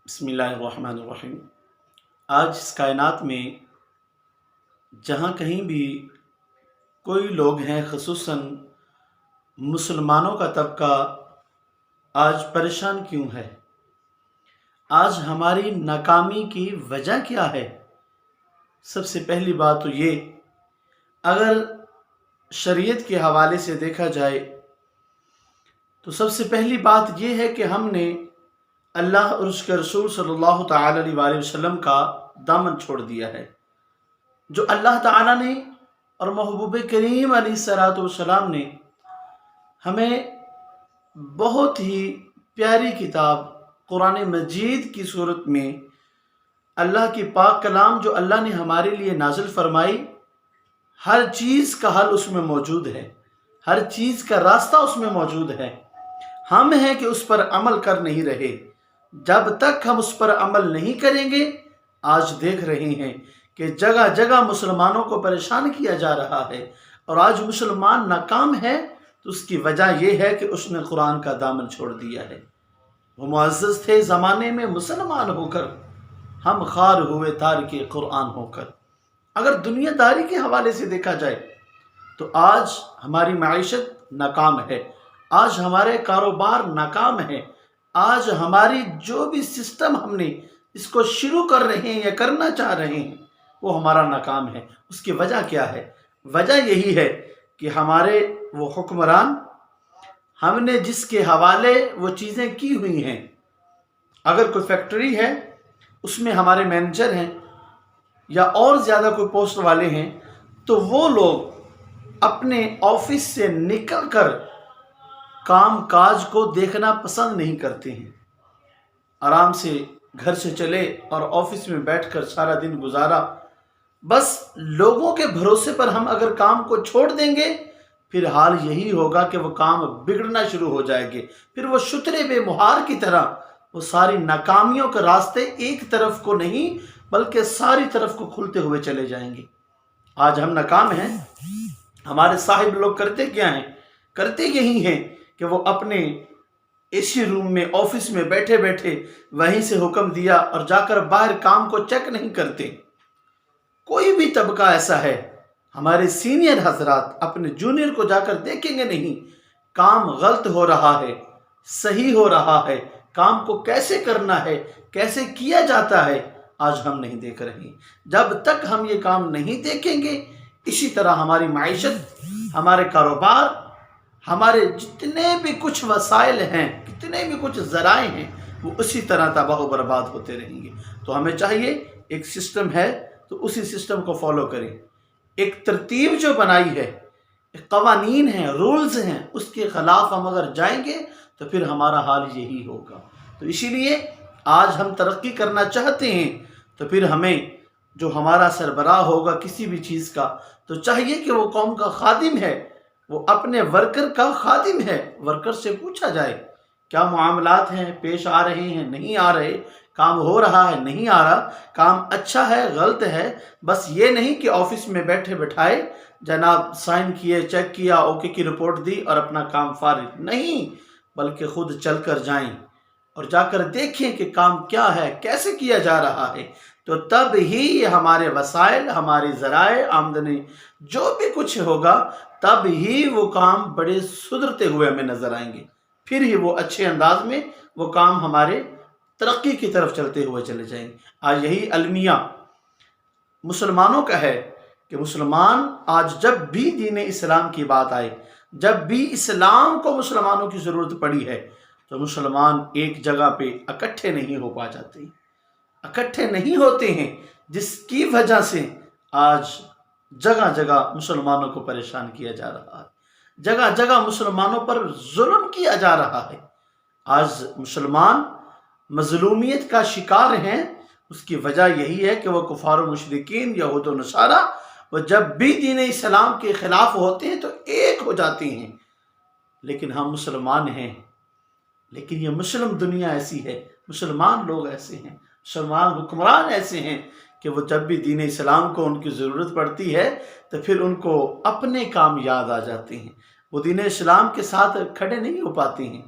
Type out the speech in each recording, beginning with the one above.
بسم اللہ الرحمن الرحیم۔ آج اس کائنات میں جہاں کہیں بھی کوئی لوگ ہیں، خصوصاً مسلمانوں کا طبقہ آج پریشان کیوں ہے؟ آج ہماری ناکامی کی وجہ کیا ہے؟ سب سے پہلی بات تو یہ، اگر شریعت کے حوالے سے دیکھا جائے تو سب سے پہلی بات یہ ہے کہ ہم نے اللہ اور اس کے رسول صلی اللہ تعالی علیہ وآلہ وسلم کا دامن چھوڑ دیا ہے۔ جو اللہ تعالیٰ نے اور محبوب کریم علیہ الصلوۃ والسلام نے ہمیں بہت ہی پیاری کتاب قرآن مجید کی صورت میں اللہ کی پاک کلام جو اللہ نے ہمارے لیے نازل فرمائی، ہر چیز کا حل اس میں موجود ہے، ہر چیز کا راستہ اس میں موجود ہے۔ ہم ہیں کہ اس پر عمل کر نہیں رہے۔ جب تک ہم اس پر عمل نہیں کریں گے، آج دیکھ رہے ہیں کہ جگہ جگہ مسلمانوں کو پریشان کیا جا رہا ہے، اور آج مسلمان ناکام ہے تو اس کی وجہ یہ ہے کہ اس نے قرآن کا دامن چھوڑ دیا ہے۔ وہ معزز تھے زمانے میں مسلمان ہو کر، ہم خوار ہوئے تارک قرآن ہو کر۔ اگر دنیا داری کے حوالے سے دیکھا جائے تو آج ہماری معیشت ناکام ہے، آج ہمارے کاروبار ناکام ہیں، آج ہماری جو بھی سسٹم ہم نے اس کو شروع کر رہے ہیں یا کرنا چاہ رہے ہیں وہ ہمارا ناکام ہے۔ اس کی وجہ کیا ہے؟ وجہ یہی ہے کہ ہمارے وہ حکمران، ہم نے جس کے حوالے وہ چیزیں کی ہوئی ہیں، اگر کوئی فیکٹری ہے اس میں ہمارے مینیجر ہیں یا اور زیادہ کوئی پوسٹ والے ہیں، تو وہ لوگ اپنے آفس سے نکل کر کام کاج کو دیکھنا پسند نہیں کرتے ہیں۔ آرام سے گھر سے چلے اور آفس میں بیٹھ کر سارا دن گزارا، بس لوگوں کے بھروسے پر ہم اگر کام کو چھوڑ دیں گے، پھر حال یہی ہوگا کہ وہ کام بگڑنا شروع ہو جائے گے۔ پھر وہ شترے بے مہار کی طرح وہ ساری ناکامیوں کے راستے ایک طرف کو نہیں بلکہ ساری طرف کو کھلتے ہوئے چلے جائیں گے۔ آج ہم ناکام ہیں۔ ہمارے صاحب لوگ کرتے کیا ہیں؟ کرتے یہی ہیں کہ وہ اپنے اسی روم میں آفس میں بیٹھے بیٹھے وہیں سے حکم دیا اور جا کر باہر کام کو چیک نہیں کرتے۔ کوئی بھی طبقہ ایسا ہے، ہمارے سینئر حضرات اپنے جونیئر کو جا کر دیکھیں گے نہیں، کام غلط ہو رہا ہے، صحیح ہو رہا ہے، کام کو کیسے کرنا ہے، کیسے کیا جاتا ہے، آج ہم نہیں دیکھ رہے۔ جب تک ہم یہ کام نہیں دیکھیں گے، اسی طرح ہماری معیشت، ہمارے کاروبار، ہمارے جتنے بھی کچھ وسائل ہیں، کتنے بھی کچھ ذرائع ہیں، وہ اسی طرح تباہ و برباد ہوتے رہیں گے۔ تو ہمیں چاہیے، ایک سسٹم ہے تو اسی سسٹم کو فالو کریں۔ ایک ترتیب جو بنائی ہے، ایک قوانین ہیں، رولز ہیں، اس کے خلاف ہم اگر جائیں گے تو پھر ہمارا حال یہی ہوگا۔ تو اسی لیے آج ہم ترقی کرنا چاہتے ہیں تو پھر ہمیں جو ہمارا سربراہ ہوگا کسی بھی چیز کا، تو چاہیے کہ وہ قوم کا خادم ہے، وہ اپنے ورکر کا خادم ہے۔ ورکر سے پوچھا جائے کیا معاملات ہیں، پیش آ رہے ہیں، نہیں آ رہے، کام ہو رہا ہے، نہیں آ رہا، کام اچھا ہے، غلط ہے۔ بس یہ نہیں کہ آفس میں بیٹھے بٹھائے جناب سائن کیے، چیک کیا، اوکے کی رپورٹ دی اور اپنا کام فارغ، نہیں، بلکہ خود چل کر جائیں اور جا کر دیکھیں کہ کام کیا ہے، کیسے کیا جا رہا ہے۔ تو تب ہی ہمارے وسائل، ہماری ذرائع آمدنی جو بھی کچھ ہوگا، تب ہی وہ کام بڑے سدھرتے ہوئے ہمیں نظر آئیں گے، پھر ہی وہ اچھے انداز میں وہ کام ہمارے ترقی کی طرف چلتے ہوئے چلے جائیں گے۔ آج یہی المیہ مسلمانوں کا ہے کہ مسلمان آج جب بھی دین اسلام کی بات آئے، جب بھی اسلام کو مسلمانوں کی ضرورت پڑی ہے، تو مسلمان ایک جگہ پہ اکٹھے نہیں ہو پا جاتے، اکٹھے نہیں ہوتے ہیں، جس کی وجہ سے آج جگہ جگہ مسلمانوں کو پریشان کیا جا رہا ہے، جگہ جگہ مسلمانوں پر ظلم کیا جا رہا ہے۔ آج مسلمان مظلومیت کا شکار ہیں، اس کی وجہ یہی ہے کہ وہ کفار و مشرکین، یہود و نصارہ، وہ جب بھی دین اسلام کے خلاف ہوتے ہیں تو ایک ہو جاتے ہیں۔ لیکن ہم مسلمان ہیں، لیکن یہ مسلم دنیا ایسی ہے، مسلمان لوگ ایسے ہیں، مسلمان حکمران ایسے ہیں کہ وہ جب بھی دین اسلام کو ان کی ضرورت پڑتی ہے تو پھر ان کو اپنے کام یاد آ جاتے ہیں، وہ دین اسلام کے ساتھ کھڑے نہیں ہو پاتے ہیں،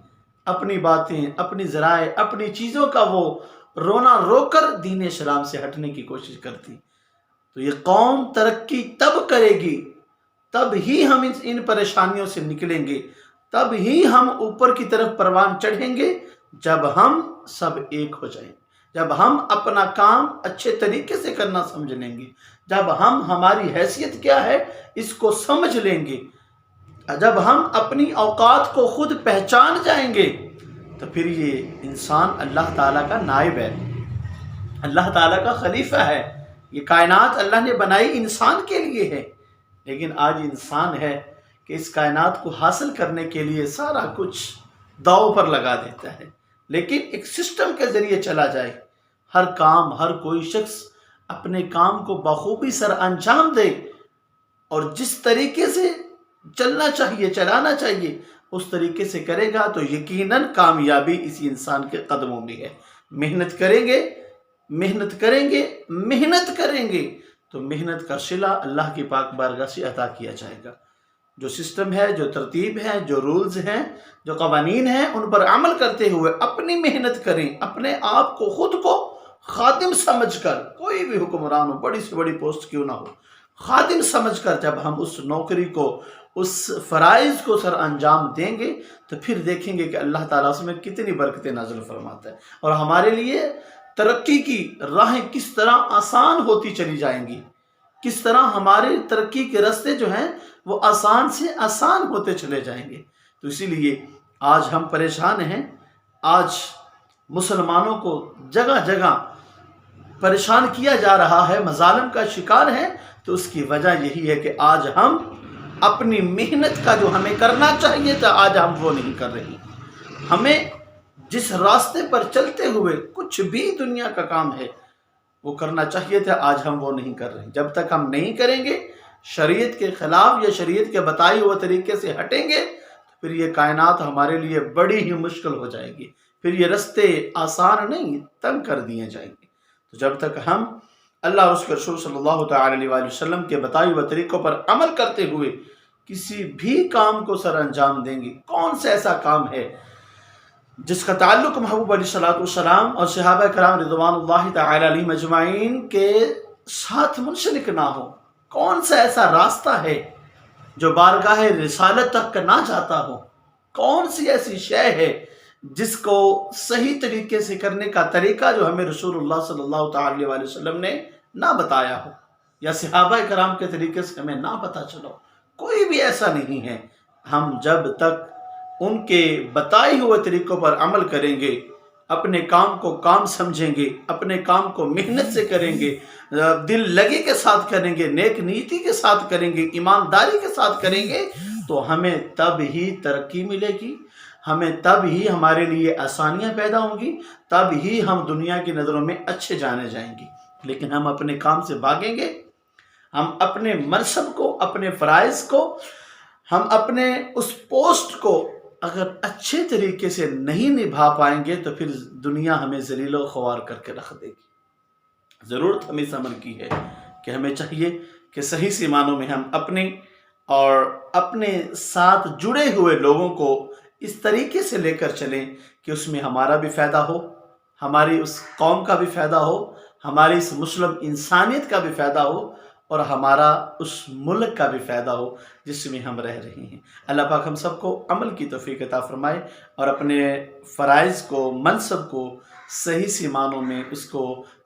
اپنی باتیں، اپنی ذرائع، اپنی چیزوں کا وہ رونا رو کر دین اسلام سے ہٹنے کی کوشش کرتی. تو یہ قوم ترقی تب کرے گی، تب ہی ہم ان پریشانیوں سے نکلیں گے، تب ہی ہم اوپر کی طرف پروان چڑھیں گے جب ہم سب ایک ہو جائیں گے، جب ہم اپنا کام اچھے طریقے سے کرنا سمجھ لیں گے، جب ہم ہماری حیثیت کیا ہے اس کو سمجھ لیں گے، جب ہم اپنی اوقات کو خود پہچان جائیں گے، تو پھر یہ انسان اللہ تعالیٰ کا نائب ہے، اللہ تعالیٰ کا خلیفہ ہے. یہ کائنات اللہ نے بنائی انسان کے لیے ہے، لیکن آج انسان ہے کہ اس کائنات کو حاصل کرنے کے لیے سارا کچھ داؤ پر لگا دیتا ہے. لیکن ایک سسٹم کے ذریعے چلا جائے، ہر کام، ہر کوئی شخص اپنے کام کو بخوبی سر انجام دے اور جس طریقے سے چلنا چاہیے، چلانا چاہیے، اس طریقے سے کرے گا تو یقیناً کامیابی اسی انسان کے قدموں میں ہے. محنت کریں گے، محنت کریں گے، محنت کریں گے تو محنت کا صلہ اللہ کی پاک بارگاہ سے عطا کیا جائے گا. جو سسٹم ہے، جو ترتیب ہے، جو رولز ہیں، جو قوانین ہیں، ان پر عمل کرتے ہوئے اپنی محنت کریں، اپنے آپ کو، خود کو خادم سمجھ کر، کوئی بھی حکمران ہو، بڑی سے بڑی پوسٹ کیوں نہ ہو، خادم سمجھ کر جب ہم اس نوکری کو، اس فرائض کو سر انجام دیں گے تو پھر دیکھیں گے کہ اللہ تعالیٰ اس میں کتنی برکتیں نازل فرماتا ہے اور ہمارے لیے ترقی کی راہیں کس طرح آسان ہوتی چلی جائیں گی، کس طرح ہمارے ترقی کے راستے جو ہیں وہ آسان سے آسان ہوتے چلے جائیں گے. تو اسی لیے آج ہم پریشان ہیں، آج مسلمانوں کو جگہ جگہ پریشان کیا جا رہا ہے، مظالم کا شکار ہے. تو اس کی وجہ یہی ہے کہ آج ہم اپنی محنت کا جو ہمیں کرنا چاہیے تھا آج ہم وہ نہیں کر رہے. ہمیں جس راستے پر چلتے ہوئے کچھ بھی دنیا کا کام ہے وہ کرنا چاہیے تھا، آج ہم وہ نہیں کر رہے. جب تک ہم نہیں کریں گے، شریعت کے خلاف یا شریعت کے بتائے ہوئے طریقے سے ہٹیں گے، تو پھر یہ کائنات ہمارے لیے بڑی ہی مشکل ہو جائے گی. پھر یہ راستے آسان نہیں، تنگ کر دیے جائیں گے. تو جب تک ہم اللہ اس کے رسول صلی اللہ تعالی علیہ وآلہ وسلم کے بتائے ہوئے طریقوں پر عمل کرتے ہوئے کسی بھی کام کو سر انجام دیں گے، کون سا ایسا کام ہے جس کا تعلق محبوب علیہ الصلوۃ والسلام اور صحابہ کرام رضوان اللہ تعالی علیہم اجمعین کے ساتھ منسلک نہ ہو، کون سا ایسا راستہ ہے جو بارگاہ رسالت تک نہ جاتا ہو، کون سی ایسی شے ہے جس کو صحیح طریقے سے کرنے کا طریقہ جو ہمیں رسول اللہ صلی اللہ تعالی علیہ وسلم نے نہ بتایا ہو یا صحابہ کرام کے طریقے سے ہمیں نہ پتہ چلو. کوئی بھی ایسا نہیں ہے. ہم جب تک ان کے بتائے ہوئے طریقوں پر عمل کریں گے، اپنے کام کو کام سمجھیں گے، اپنے کام کو محنت سے کریں گے، دل لگی کے ساتھ کریں گے، نیک نیتی کے ساتھ کریں گے، ایمانداری کے ساتھ کریں گے، تو ہمیں تب ہی ترقی ملے گی، ہمیں تب ہی ہمارے لیے آسانیاں پیدا ہوں گی، تب ہی ہم دنیا کی نظروں میں اچھے جانے جائیں گے. لیکن ہم اپنے کام سے بھاگیں گے، ہم اپنے منصب کو، اپنے فرائض کو، ہم اپنے اس پوسٹ کو اگر اچھے طریقے سے نہیں نبھا پائیں گے تو پھر دنیا ہمیں ذلیل و خوار کر کے رکھ دے گی. ضرورت ہمیں اس عمل کی ہے کہ ہمیں چاہیے کہ صحیح سی معنوں میں ہم اپنے اور اپنے ساتھ جڑے ہوئے لوگوں کو اس طریقے سے لے کر چلیں کہ اس میں ہمارا بھی فائدہ ہو، ہماری اس قوم کا بھی فائدہ ہو، ہماری اس مسلم انسانیت کا بھی فائدہ ہو اور ہمارا اس ملک کا بھی فائدہ ہو جس میں ہم رہ رہے ہیں. اللہ پاک ہم سب کو عمل کی توفیق عطا فرمائے اور اپنے فرائض کو، منصب کو صحیح سی معنوں میں اس کو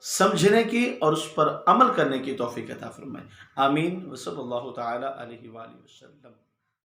سمجھنے کی اور اس پر عمل کرنے کی توفیق عطا فرمائے. آمین. وصلی اللہ تعالی علیہ وآلہ وسلم.